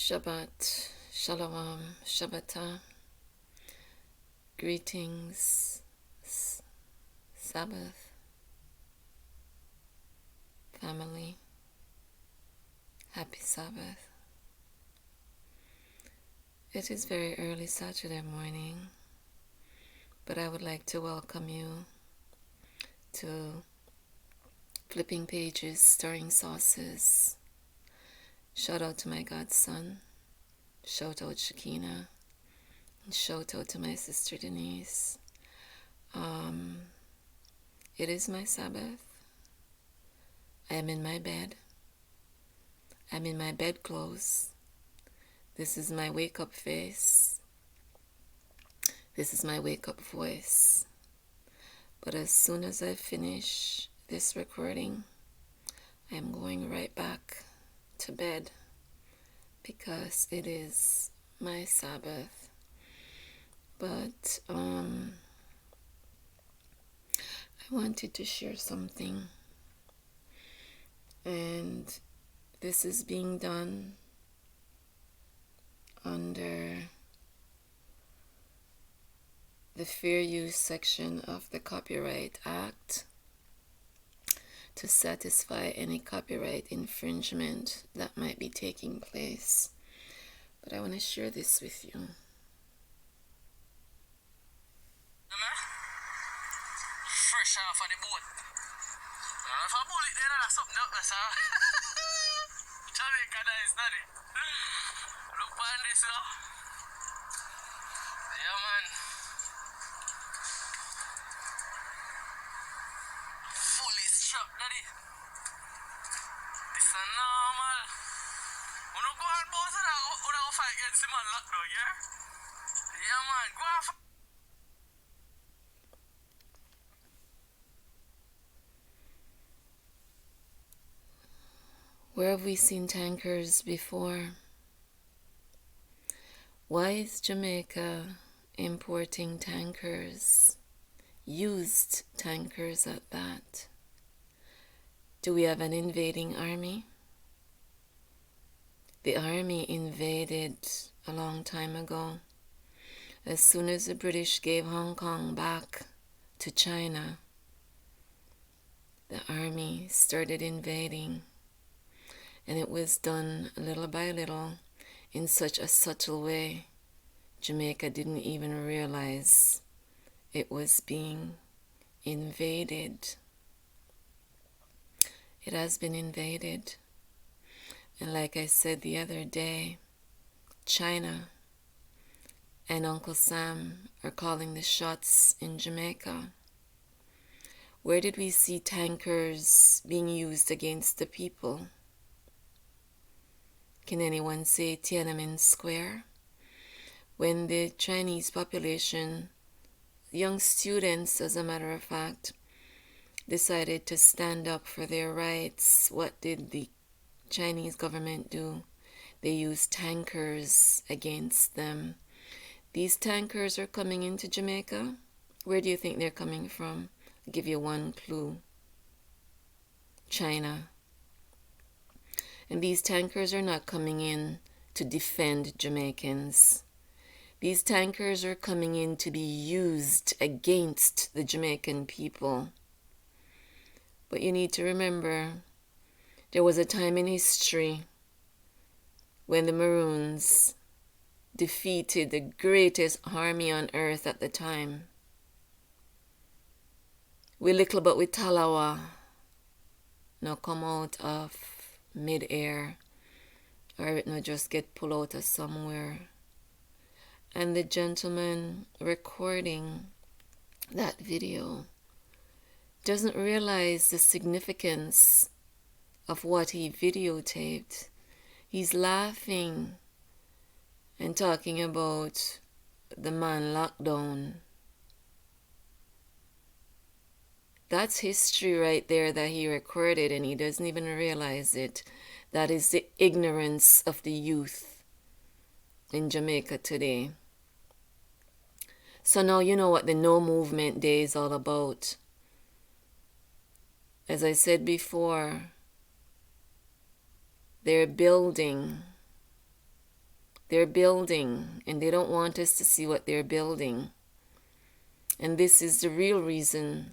Shabbat, Shalom, Shabbatah, greetings, Sabbath, family, happy Sabbath. It is very early Saturday morning, but I would like to welcome you to Flipping Pages, Stirring Sauces. Shout out to my godson, shout out Shakina, and shout out to my sister Denise. It is my Sabbath. I am in my bed. I'm in my bed clothes. This is my wake-up face. This is my wake-up voice. But as soon as I finish this recording, I am going right back to bed because it is my Sabbath. But I wanted to share something, and this is being done under the fair use section of the Copyright Act to satisfy any copyright infringement that might be taking place. But I want to share this with you. Fresh off of the boat. If I bullet there, that's something up, sir. Jamaican is not it. Look on this, though. Yeah, man. Fully strapped, daddy. This is normal. When you go on boat, you don't fight against him and lock down, yeah? Yeah, man. Go on. Where have we seen tankers before? Why is Jamaica importing tankers? Used tankers at that? Do we have an invading army? The army invaded a long time ago. As soon as the British gave Hong Kong back to China, the army started invading. And it was done little by little in such a subtle way, Jamaica didn't even realize it was being invaded. It has been invaded. And like I said the other day, China and Uncle Sam are calling the shots in Jamaica. Where did we see tankers being used against the people? Can anyone say Tiananmen Square? When the Chinese population, young students as a matter of fact, decided to stand up for their rights, what did the Chinese government do? They used tankers against them. These tankers are coming into Jamaica. Where do you think they're coming from? I'll give you one clue. China. And these tankers are not coming in to defend Jamaicans. These tankers are coming in to be used against the Jamaican people. But you need to remember, there was a time in history when the Maroons defeated the greatest army on earth at the time. We little but we Talawa now come out of mid-air, or it not just get pulled out of somewhere. And the gentleman recording that video doesn't realize the significance of what he videotaped. He's laughing and talking about the man lockdown. That's history right there that he recorded, and he doesn't even realize it. That is the ignorance of the youth in Jamaica today. So now you know what the No Movement Day is all about. As I said before, they're building They're building, and they don't want us to see what they're building. And this is the real reason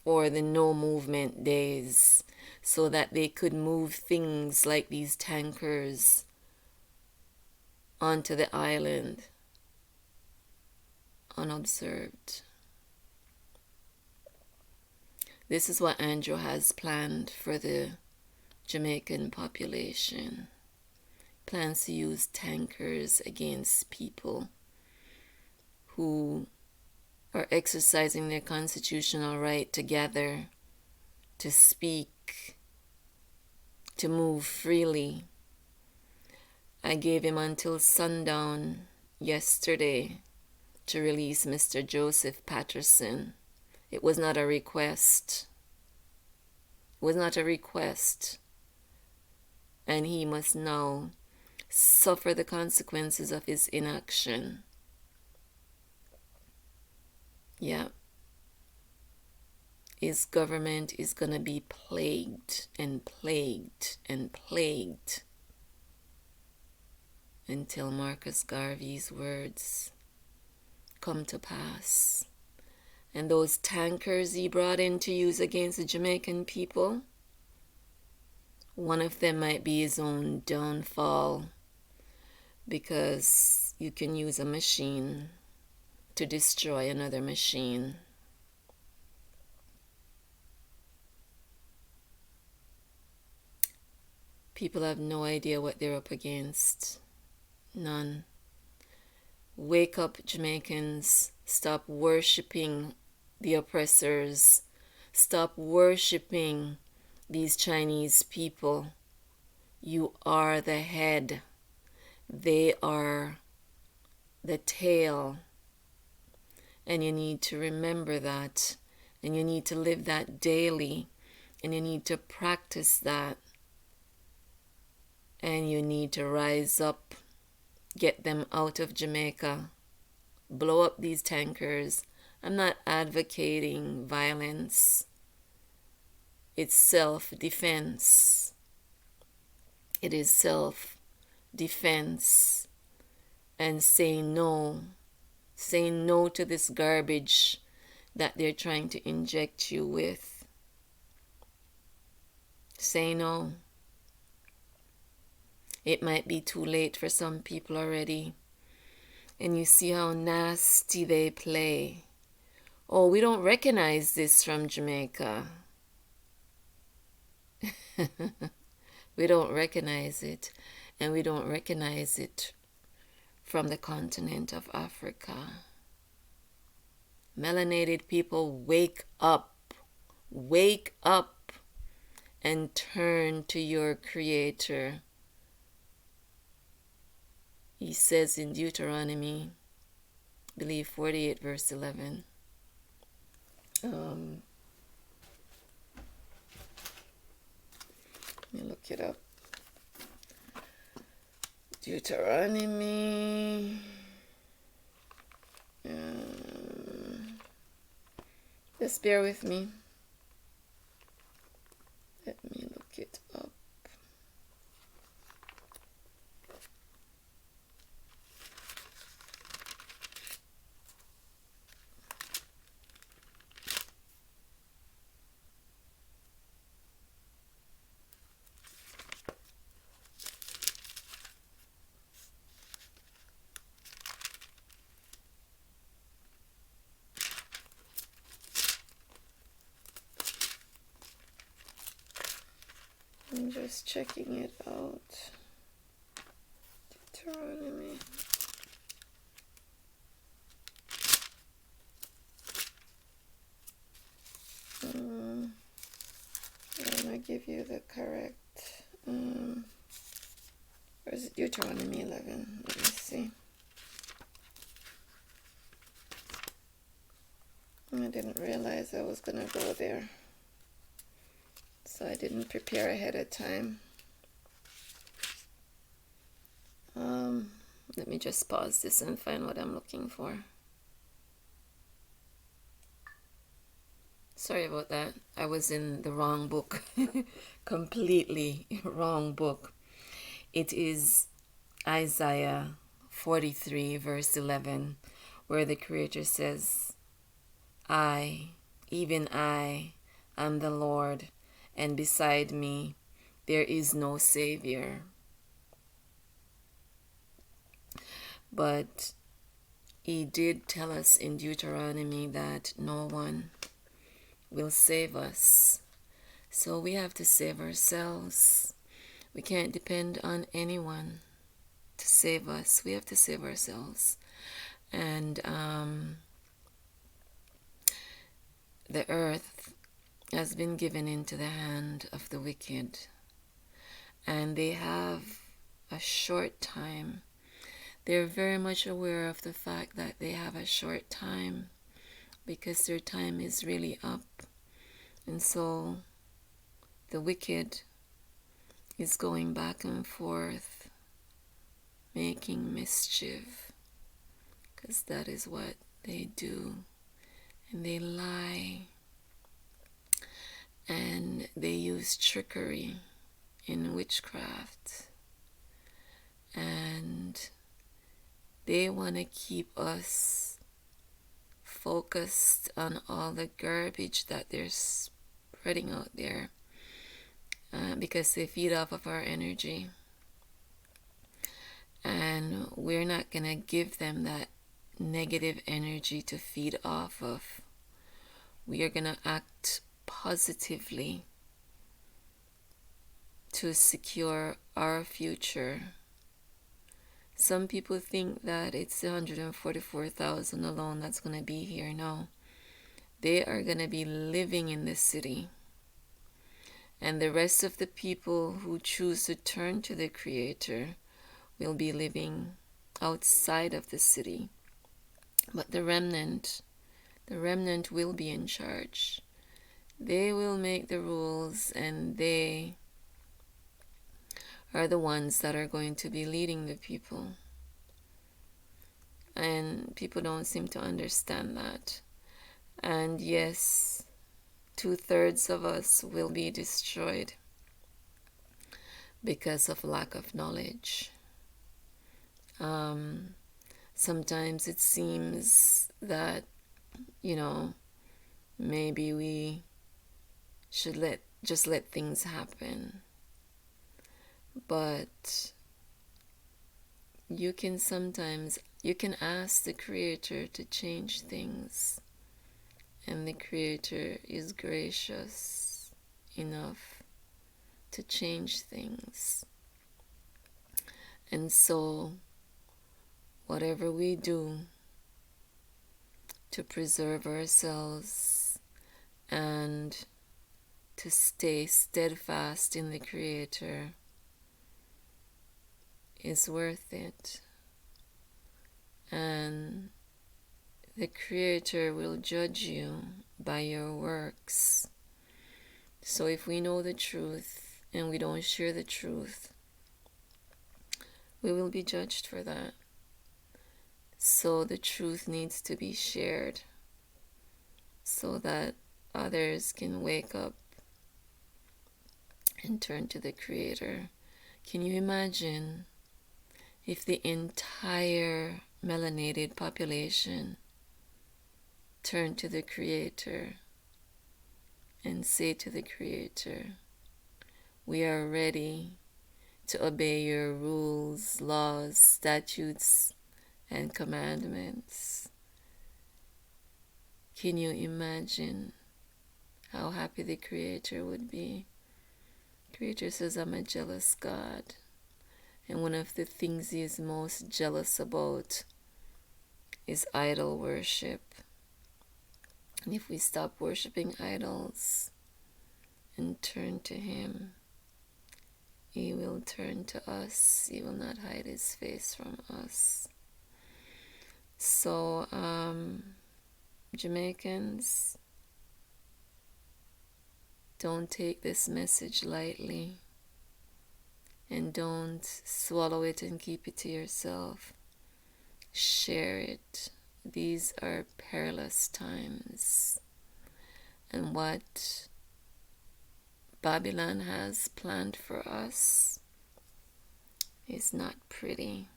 for the no movement days, so that they could move things like these tankers onto the island unobserved. This is what Andrew has planned for the Jamaican population. Plans to use tankers against people who are exercising their constitutional right to gather, to speak, to move freely. I gave him until sundown yesterday to release Mr. Joseph Patterson. It was not a request. It was not a request. And he must now suffer the consequences of his inaction. Yeah. His government is going to be plagued and plagued and plagued until Marcus Garvey's words come to pass. And those tankers he brought in to use against the Jamaican people, one of them might be his own downfall, because you can use a machine to destroy another machine. People have no idea what they're up against. None. Wake up, Jamaicans. Stop worshipping the oppressors. Stop worshipping these Chinese people. You are the head. They are the tail. And you need to remember that. And you need to live that daily. And you need to practice that. And you need to rise up. Get them out of Jamaica. Blow up these tankers. I'm not advocating violence. It's self-defense. It is self-defense. And say no. Say no to this garbage that they're trying to inject you with. Say no. It might be too late for some people already. And you see how nasty they play. Oh, we don't recognize this from Jamaica. We don't recognize it. And we don't recognize it from the continent of Africa. Melanated people, wake up. Wake up and turn to your Creator. He says in Deuteronomy, I believe 48 verse 11. Let me look it up. Deuteronomy. Just bear with me. Let me look it up. I'm just checking it out. Deuteronomy. I'm gonna give you the correct. Where's it? Deuteronomy 11? Let me see. I didn't realize I was gonna go there. So I didn't prepare ahead of time. Let me just pause this and find what I'm looking for. Sorry about that. I was in the wrong book. Completely wrong book. It is Isaiah 43 verse 11, where the Creator says, I, even I, am the Lord, and beside me there is no Savior. But He did tell us in Deuteronomy that no one will save us. So we have to save ourselves. We can't depend on anyone to save us. We have to save ourselves. And the earth has been given into the hand of the wicked. And they have a short time. They're very much aware of the fact that they have a short time because their time is really up. And so the wicked is going back and forth, making mischief, because that is what they do. And they lie, and they use trickery in witchcraft, and they want to keep us focused on all the garbage that they're spreading out there, because they feed off of our energy, and we're not going to give them that negative energy to feed off of. We are going to act positively to secure our future. Some people think that it's the 144,000 alone that's going to be here. No, they are going to be living in the city. And the rest of the people who choose to turn to the Creator will be living outside of the city. But the remnant will be in charge. They will make the rules, and they are the ones that are going to be leading the people. And people don't seem to understand that. And yes, 2/3 of us will be destroyed because of lack of knowledge. Sometimes it seems that, maybe we should just let things happen. But you can ask the Creator to change things, and the Creator is gracious enough to change things. And so whatever we do to preserve ourselves and to stay steadfast in the Creator is worth it. And the Creator will judge you by your works. So if we know the truth and we don't share the truth, we will be judged for that. So the truth needs to be shared so that others can wake up and turn to the Creator. Can you imagine if the entire melanated population turned to the Creator and say to the Creator, we are ready to obey your rules, laws, statutes, and commandments? Can you imagine how happy the Creator would be? Creator says, I'm a jealous God. And one of the things He is most jealous about is idol worship. And if we stop worshiping idols and turn to Him, He will turn to us. He will not hide His face from us. So, Jamaicans, don't take this message lightly, and don't swallow it and keep it to yourself. Share it. These are perilous times, and what Babylon has planned for us is not pretty,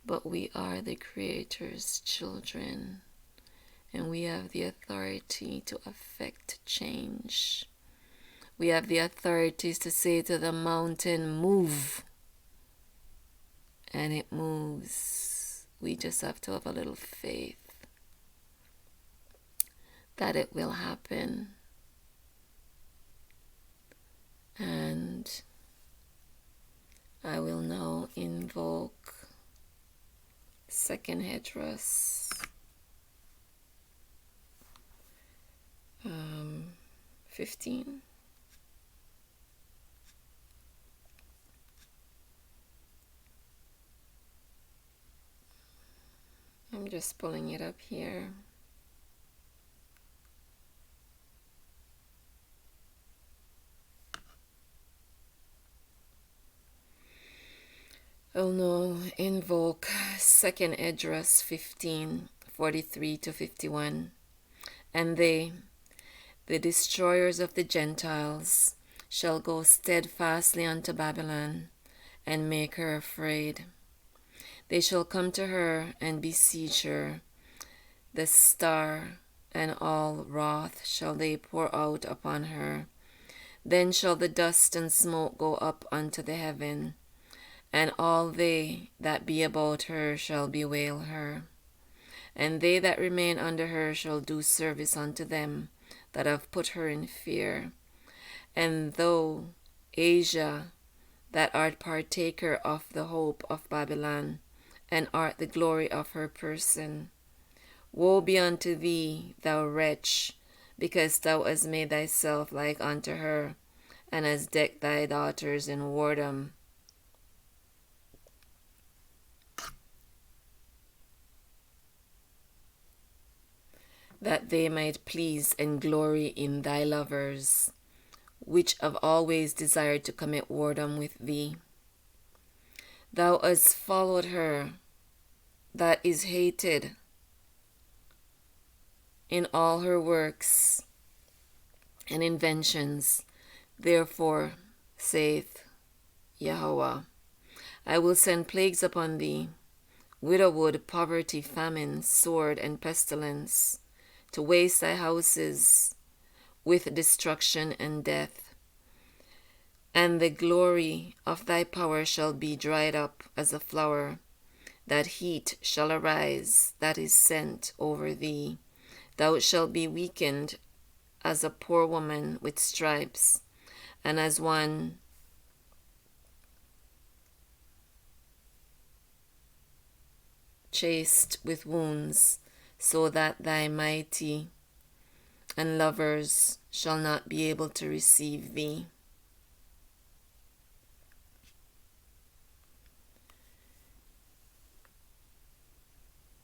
but we are the Creator's children, and we have the authority to affect change. We have the authorities to say to the mountain, move, and it moves. We just have to have a little faith that it will happen. And I will now invoke second headrest, 15. I'm just pulling it up here. I'll now invoke second address 15:43 to 51. And they, the destroyers of the Gentiles, shall go steadfastly unto Babylon, and make her afraid. They shall come to her and besiege her. The star and all wrath shall they pour out upon her. Then shall the dust and smoke go up unto the heaven, and all they that be about her shall bewail her. And they that remain under her shall do service unto them that have put her in fear. And thou, Asia, that art partaker of the hope of Babylon, and art the glory of her person, woe be unto thee, thou wretch, because thou hast made thyself like unto her, and hast decked thy daughters in whoredom. That they might please and glory in thy lovers, which have always desired to commit whoredom with thee. Thou hast followed her that is hated in all her works and inventions. Therefore, saith Yahweh, I will send plagues upon thee, widowhood, poverty, famine, sword, and pestilence, to waste thy houses with destruction and death. And the glory of thy power shall be dried up as a flower. That heat shall arise that is sent over thee. Thou shalt be weakened as a poor woman with stripes, and as one chased with wounds, so that thy mighty and lovers shall not be able to receive thee.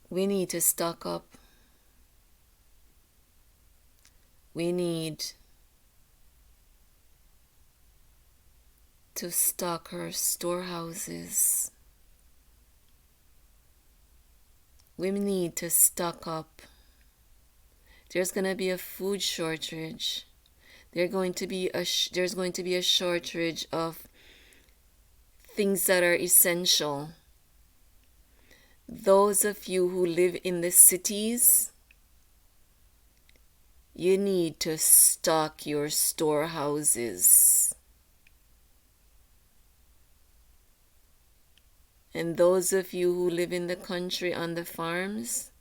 We need to stock up. We need to stock our storehouses. We need to stock up. There's going to be a food shortage. There's going to be a shortage of things that are essential. Those of you who live in the cities, you need to stock your storehouses. And those of you who live in the country on the farms,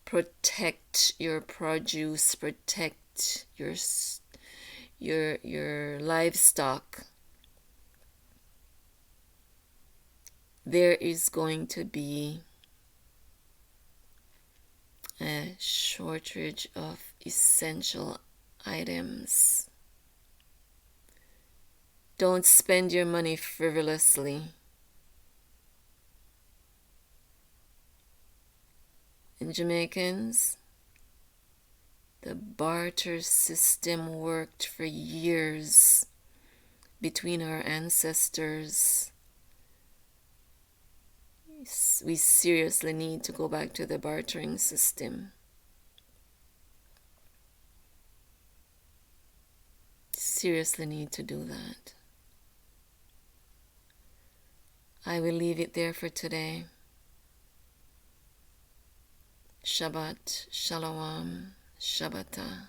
protect your produce, protect your livestock. There is going to be a shortage of essential items. Don't spend your money frivolously. And Jamaicans, the barter system worked for years between our ancestors. We seriously need to go back to the bartering system. Seriously need to do that. I will leave it there for today. Shabbat Shalom Shabbata.